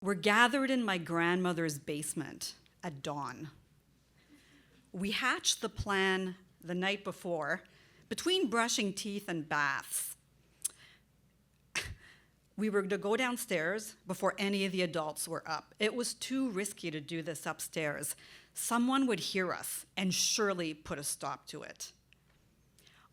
We're gathered in my grandmother's basement at dawn. We hatched the plan the night before, between brushing teeth and baths. We were to go downstairs before any of the adults were up. It was too risky to do this upstairs. Someone would hear us and surely put a stop to it.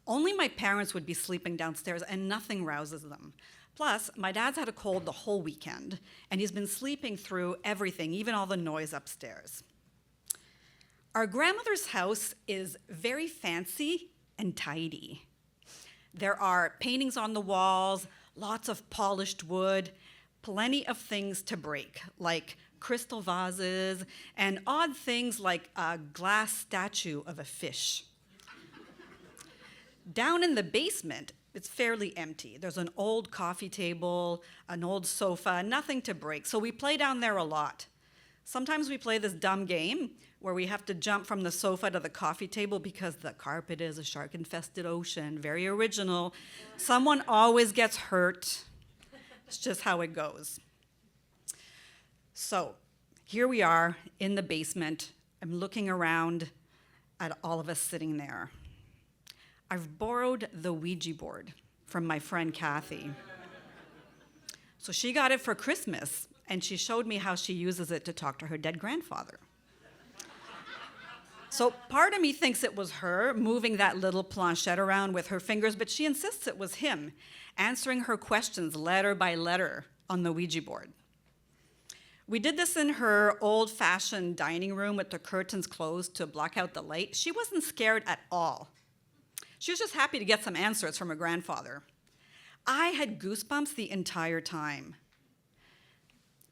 Only my parents would be sleeping downstairs and nothing rouses them. Plus, my dad's had a cold the whole weekend and he's been sleeping through everything, even all the noise upstairs. Our grandmother's house is very fancy and tidy. There are paintings on the walls, lots of polished wood, plenty of things to break, like crystal vases and odd things like a glass statue of a fish. Down in the basement, it's fairly empty. There's an old coffee table, an old sofa, nothing to break. So we play down there a lot. Sometimes we play this dumb game where we have to jump from the sofa to the coffee table because the carpet is a shark-infested ocean, very original. Someone always gets hurt. It's just how it goes. So here we are in the basement. I'm looking around at all of us sitting there. I've borrowed the Ouija board from my friend Kathy. So she got it for Christmas, and she showed me how she uses it to talk to her dead grandfather. So part of me thinks it was her moving that little planchette around with her fingers, but she insists it was him, answering her questions letter by letter on the Ouija board. We did this in her old-fashioned dining room with the curtains closed to block out the light. She wasn't scared at all. She was just happy to get some answers from her grandfather. I had goosebumps the entire time.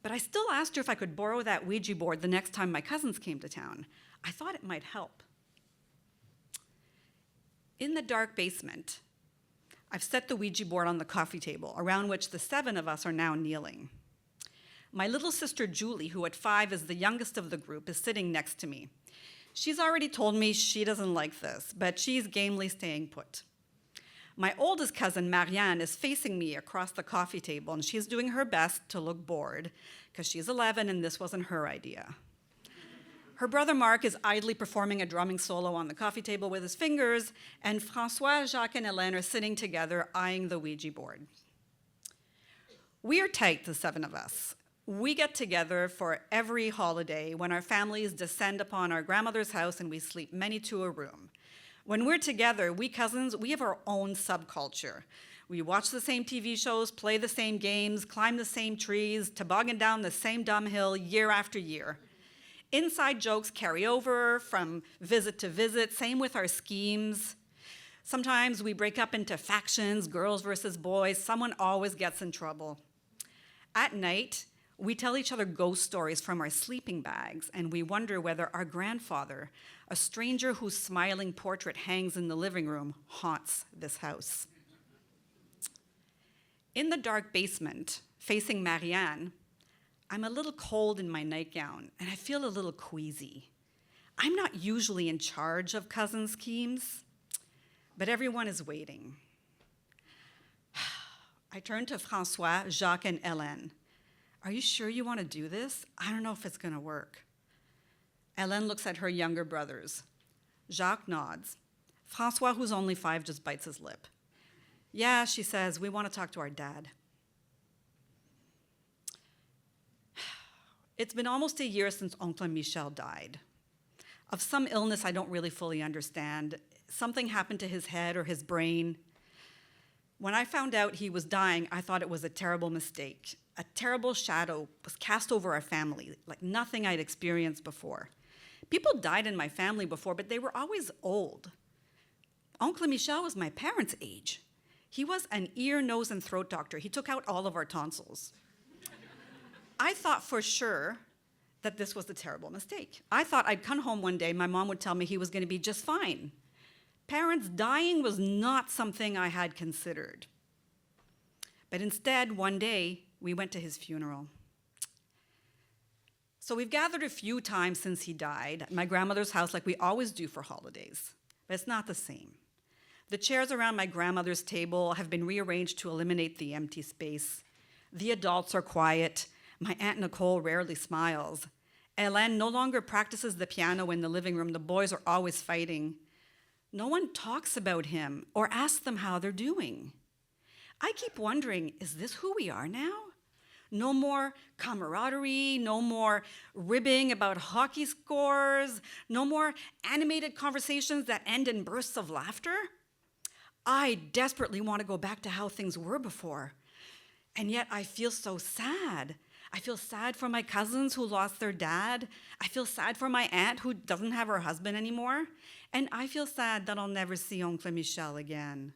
But I still asked her if I could borrow that Ouija board the next time my cousins came to town. I thought it might help. In the dark basement, I've set the Ouija board on the coffee table, around which the 7 of us are now kneeling. My little sister Julie, who at 5 is the youngest of the group, is sitting next to me. She's already told me she doesn't like this, but she's gamely staying put. My oldest cousin, Marianne, is facing me across the coffee table, and she's doing her best to look bored, because she's 11 and this wasn't her idea. Her brother Mark is idly performing a drumming solo on the coffee table with his fingers, and François, Jacques, and Hélène are sitting together eyeing the Ouija board. We are tight, the 7 of us. We get together for every holiday when our families descend upon our grandmother's house and we sleep many to a room. When we're together, we cousins, we have our own subculture. We watch the same TV shows, play the same games, climb the same trees, toboggan down the same dumb hill year after year. Inside jokes carry over from visit to visit, same with our schemes. Sometimes we break up into factions, girls versus boys. Someone always gets in trouble. At night, we tell each other ghost stories from our sleeping bags, and we wonder whether our grandfather, a stranger whose smiling portrait hangs in the living room, haunts this house. In the dark basement, facing Marianne, I'm a little cold in my nightgown, and I feel a little queasy. I'm not usually in charge of cousin schemes, but everyone is waiting. I turn to François, Jacques, and Hélène. Are you sure you want to do this? I don't know if it's going to work. Hélène looks at her younger brothers. Jacques nods. François, who's only 5, just bites his lip. Yeah, she says, we want to talk to our dad. It's been almost a year since Oncle Michel died. Of some illness I don't really fully understand. Something happened to his head or his brain. When I found out he was dying, I thought it was a terrible mistake. A terrible shadow was cast over our family, like nothing I'd experienced before. People died in my family before, but they were always old. Oncle Michel was my parents' age. He was an ear, nose, and throat doctor. He took out all of our tonsils. I thought for sure that this was a terrible mistake. I thought I'd come home one day, my mom would tell me he was going to be just fine. Parents dying was not something I had considered. But instead, one day, we went to his funeral. So we've gathered a few times since he died at my grandmother's house like we always do for holidays, but it's not the same. The chairs around my grandmother's table have been rearranged to eliminate the empty space. The adults are quiet. My Aunt Nicole rarely smiles. Hélène no longer practices the piano in the living room. The boys are always fighting. No one talks about him or asks them how they're doing. I keep wondering, is this who we are now? No more camaraderie, no more ribbing about hockey scores, no more animated conversations that end in bursts of laughter. I desperately want to go back to how things were before. And yet I feel so sad. I feel sad for my cousins who lost their dad. I feel sad for my aunt who doesn't have her husband anymore. And I feel sad that I'll never see Oncle Michel again.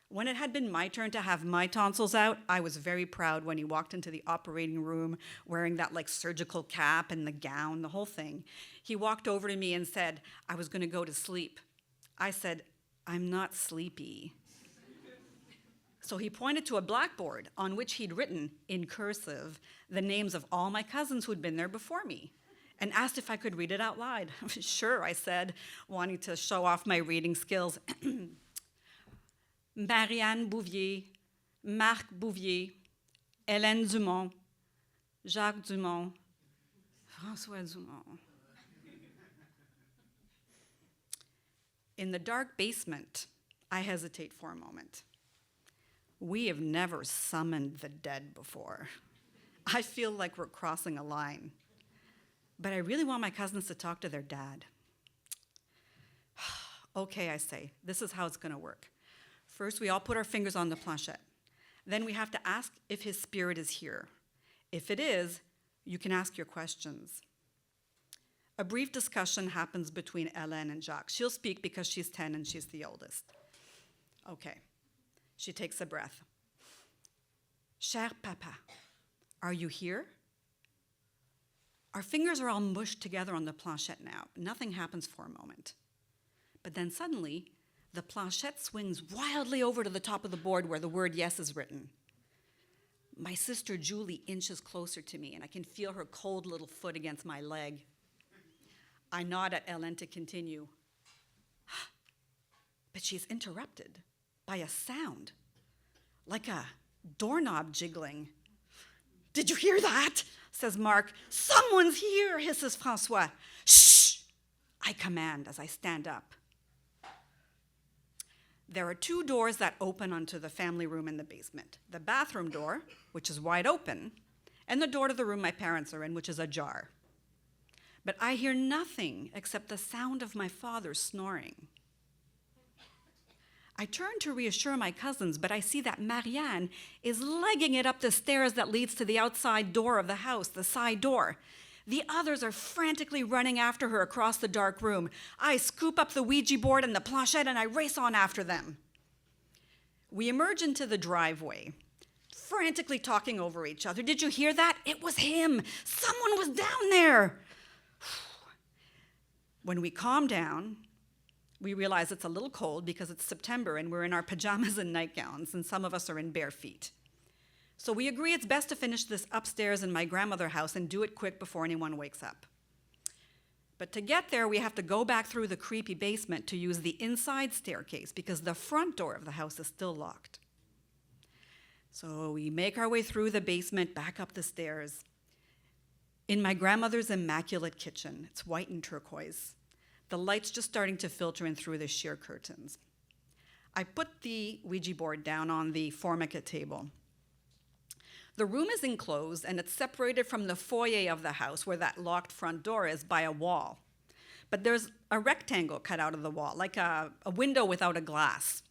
When it had been my turn to have my tonsils out, I was very proud when he walked into the operating room wearing that surgical cap and the gown, the whole thing. He walked over to me and said, I was going to go to sleep. I said, I'm not sleepy. So he pointed to a blackboard on which he'd written, in cursive, the names of all my cousins who'd been there before me, and asked if I could read it out loud. Sure, I said, wanting to show off my reading skills. Marianne Bouvier, Marc Bouvier, Hélène Dumont, Jacques Dumont, François Dumont. In the dark basement, I hesitate for a moment. We have never summoned the dead before. I feel like we're crossing a line. But I really want my cousins to talk to their dad. Okay, I say, this is how it's going to work. First, we all put our fingers on the planchette. Then we have to ask if his spirit is here. If it is, you can ask your questions. A brief discussion happens between Hélène and Jacques. She'll speak because she's 10 and she's the oldest. Okay. She takes a breath. Cher papa, are you here? Our fingers are all mushed together on the planchette now. Nothing happens for a moment. But then suddenly, the planchette swings wildly over to the top of the board where the word yes is written. My sister Julie inches closer to me, and I can feel her cold little foot against my leg. I nod at Hélène to continue. But she's interrupted by a sound, like a doorknob jiggling. Did you hear that? Says Marc. Someone's here, hisses François. Shh, I command as I stand up. There are 2 doors that open onto the family room in the basement. The bathroom door, which is wide open, and the door to the room my parents are in, which is ajar. But I hear nothing except the sound of my father snoring. I turn to reassure my cousins, but I see that Marianne is legging it up the stairs that leads to the outside door of the house, the side door. The others are frantically running after her across the dark room. I scoop up the Ouija board and the planchette and I race on after them. We emerge into the driveway, frantically talking over each other. Did you hear that? It was him. Someone was down there. When we calm down, we realize it's a little cold because it's September and we're in our pajamas and nightgowns, and some of us are in bare feet. So we agree it's best to finish this upstairs in my grandmother's house and do it quick before anyone wakes up. But to get there, we have to go back through the creepy basement to use the inside staircase because the front door of the house is still locked. So we make our way through the basement, back up the stairs. In my grandmother's immaculate kitchen, it's white and turquoise. The light's just starting to filter in through the sheer curtains. I put the Ouija board down on the formica table. The room is enclosed, and it's separated from the foyer of the house, where that locked front door is, by a wall. But there's a rectangle cut out of the wall, like a window without a glass.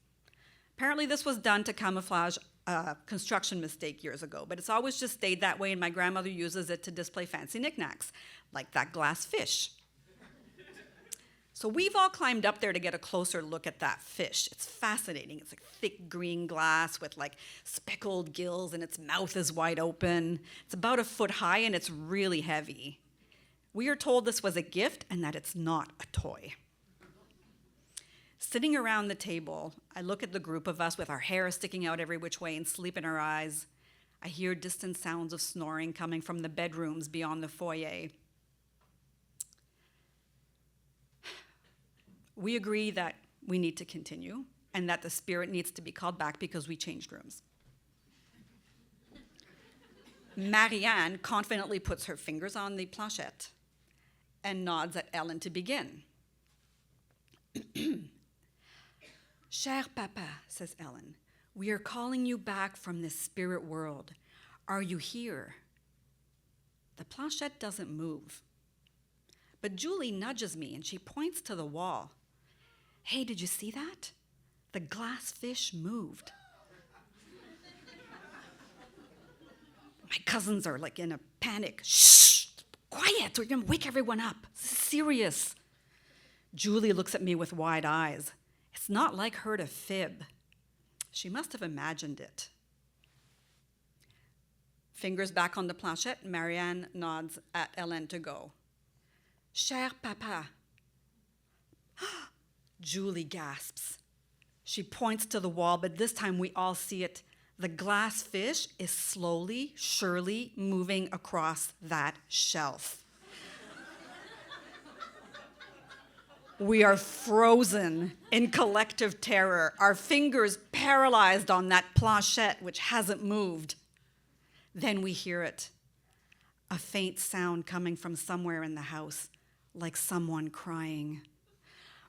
Apparently this was done to camouflage a construction mistake years ago, but it's always just stayed that way, and my grandmother uses it to display fancy knickknacks, like that glass fish. So we've all climbed up there to get a closer look at that fish. It's fascinating. It's like thick green glass with speckled gills, and its mouth is wide open. It's about 1 foot high, and it's really heavy. We are told this was a gift and that it's not a toy. Sitting around the table, I look at the group of us with our hair sticking out every which way and sleep in our eyes. I hear distant sounds of snoring coming from the bedrooms beyond the foyer. We agree that we need to continue and that the spirit needs to be called back because we changed rooms. Marianne confidently puts her fingers on the planchette and nods at Ellen to begin. Cher papa, says Ellen, we are calling you back from this spirit world. Are you here? The planchette doesn't move. But Julie nudges me and she points to the wall. Hey, did you see that? The glass fish moved. My cousins are like in a panic. Shh, quiet, we're gonna wake everyone up. This is serious. Julie looks at me with wide eyes. It's not like her to fib. She must have imagined it. Fingers back on the planchette, Marianne nods at Hélène to go. Cher papa. Julie gasps. She points to the wall, but this time we all see it. The glass fish is slowly, surely moving across that shelf. We are frozen in collective terror, our fingers paralyzed on that planchette which hasn't moved. Then we hear it, a faint sound coming from somewhere in the house, like someone crying.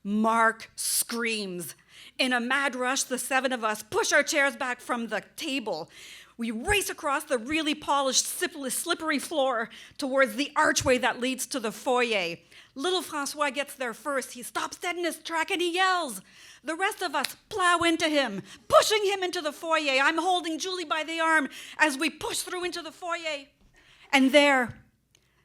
Mark screams. In a mad rush, the seven of us push our chairs back from the table. We race across the really polished, slippery floor towards the archway that leads to the foyer. Little Francois gets there first. He stops dead in his track and he yells. The rest of us plow into him, pushing him into the foyer. I'm holding Julie by the arm as we push through into the foyer. And there,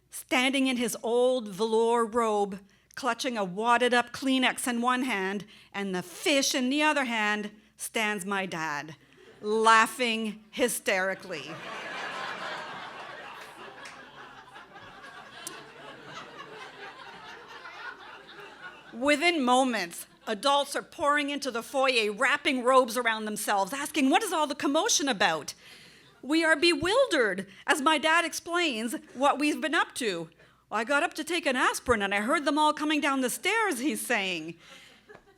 standing in his old velour robe, clutching a wadded-up Kleenex in one hand and the fish in the other hand, stands my dad, laughing hysterically. Within moments, adults are pouring into the foyer, wrapping robes around themselves, asking, what is all the commotion about? We are bewildered as my dad explains what we've been up to. I got up to take an aspirin and I heard them all coming down the stairs, he's saying.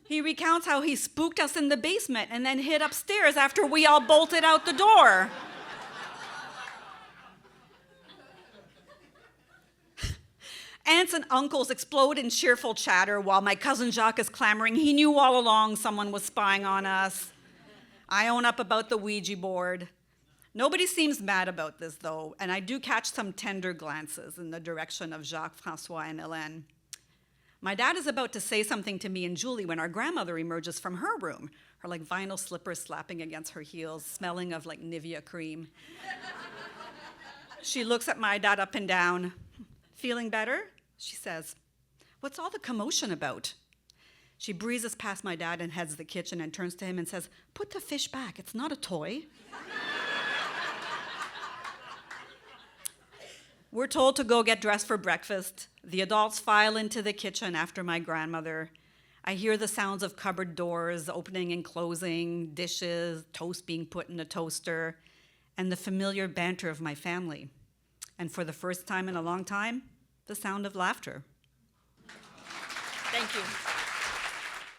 He recounts how he spooked us in the basement and then hid upstairs after we all bolted out the door. Aunts and uncles explode in cheerful chatter while my cousin Jacques is clamoring. He knew all along someone was spying on us. I own up about the Ouija board. Nobody seems mad about this, though, and I do catch some tender glances in the direction of Jacques, Francois, and Hélène. My dad is about to say something to me and Julie when our grandmother emerges from her room, her like vinyl slippers slapping against her heels, smelling of like Nivea cream. She looks at my dad up and down. Feeling better? She says, what's all the commotion about? She breezes past my dad and heads to the kitchen and turns to him and says, put the fish back, it's not a toy. We're told to go get dressed for breakfast. The adults file into the kitchen after my grandmother. I hear the sounds of cupboard doors opening and closing, dishes, toast being put in a toaster, and the familiar banter of my family. And for the first time in a long time, the sound of laughter. Thank you.